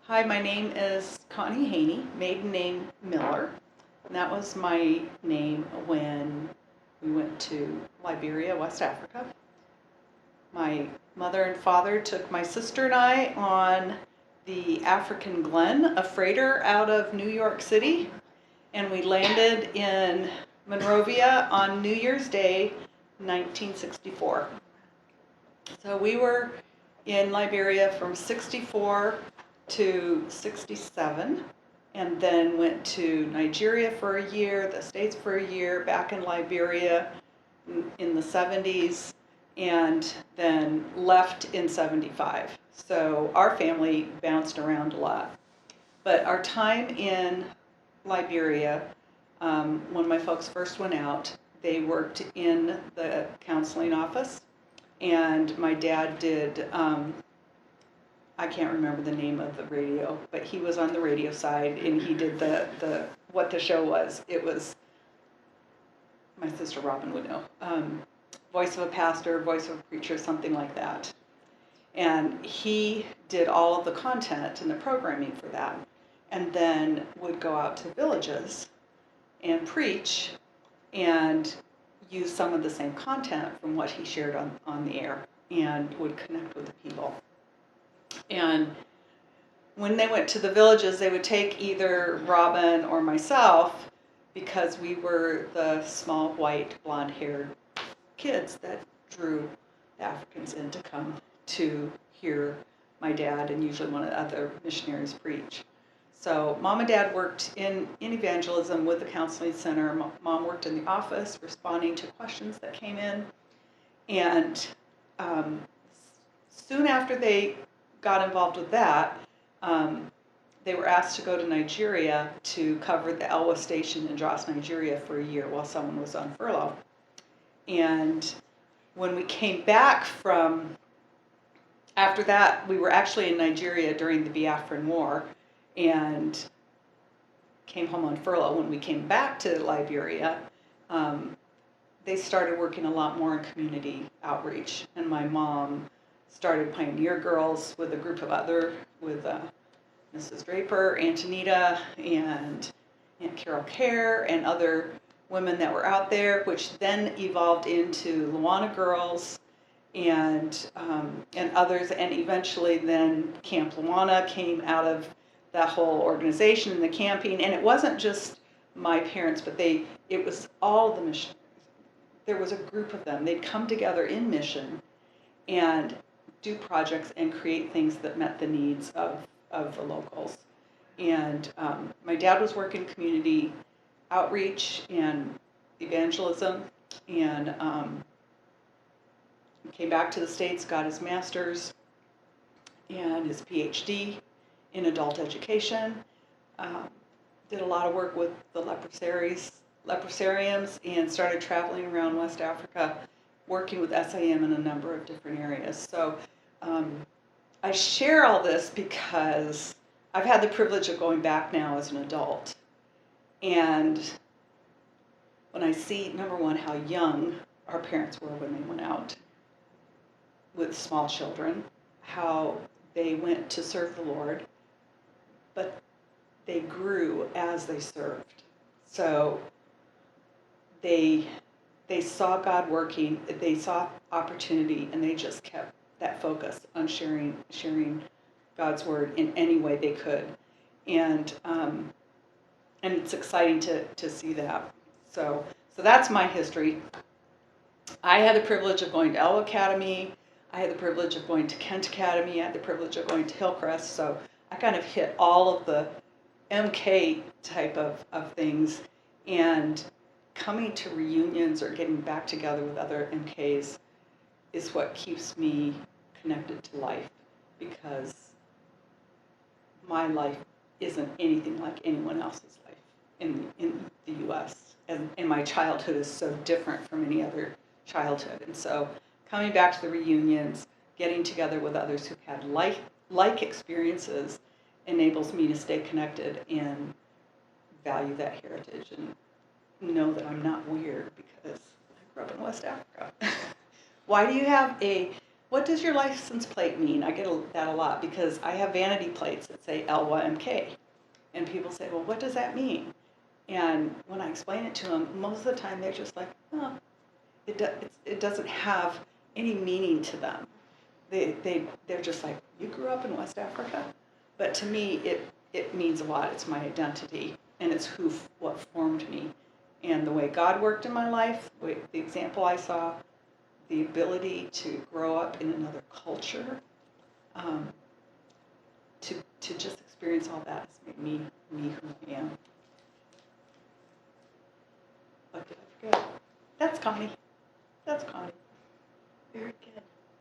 Hi, my name is Connie Haney, maiden name Miller. And that was my name when we went to Liberia, West Africa. My mother and father took my sister and I on the African Glen, a freighter out of New York City, and we landed in Monrovia on New Year's Day, 1964. So we were in Liberia from 64 to 67, and then went to Nigeria for a year, the States for a year, back in Liberia in the 70s, and then left in 75. So our family bounced around a lot. But our time in Liberia, when my folks first went out, they worked in the counseling office, and my dad did, I can't remember the name of the radio, but he was on the radio side, and he did what the show was. It was, my sister Robin would know, voice of a pastor, voice of a preacher, something like that. And he did all of the content and the programming for that, and then would go out to villages and preach and use some of the same content from what he shared on the air, and would connect with the people. And when they went to the villages, they would take either Robin or myself, because we were the small, white, blonde-haired kids that drew the Africans in to come to hear my dad and usually one of the other missionaries preach. So Mom and Dad worked in evangelism with the counseling center. Mom worked in the office responding to questions that came in. And soon after they got involved with that, they were asked to go to Nigeria to cover the ELWA station in Jos, Nigeria for a year while someone was on furlough. And when we came back from, after that, we were actually in Nigeria during the Biafran War and came home on furlough. When we came back to Liberia, they started working a lot more in community outreach. And my mom started Pioneer Girls with a group of with Mrs. Draper, Aunt Anita, and Aunt Carol Kerr, and other women that were out there, which then evolved into Luana Girls and others, and eventually then Camp Luana came out of that whole organization and the camping. And it wasn't just my parents, but it was all the missionaries. There was a group of them. They'd come together in mission and do projects and create things that met the needs of the locals. And my dad was working community outreach and evangelism, and came back to the States, got his master's and his PhD in adult education, did a lot of work with the leprosariums, and started traveling around West Africa, working with SIM in a number of different areas. So I share all this because I've had the privilege of going back now as an adult. And when I see, number one, how young our parents were when they went out with small children, how they went to serve the Lord, but they grew as they served. So they saw God working, they saw opportunity, and they just kept that focus on sharing God's word in any way they could. And it's exciting to see that. So that's my history. I had the privilege of going to ELWA Academy. I had the privilege of going to Kent Academy. I had the privilege of going to Hillcrest. So I kind of hit all of the MK type of things. And coming to reunions or getting back together with other MKs is what keeps me connected to life, because my life isn't anything like anyone else's life in the U.S. And my childhood is so different from any other childhood. And so coming back to the reunions, getting together with others who've had like experiences enables me to stay connected and value that heritage and know that I'm not weird because I grew up in West Africa. Why do you have a what does your license plate mean? I get that a lot because I have vanity plates that say ELWA MK. And people say, well, what does that mean? And when I explain it to them, most of the time they're just like, oh, it doesn't have any meaning to them. They're just like, you grew up in West Africa? But to me, it means a lot. It's my identity, and it's what formed me. And the way God worked in my life, the example I saw, the ability to grow up in another culture, to just experience all that has made me who I am. What did I forget? That's Connie. That's Connie.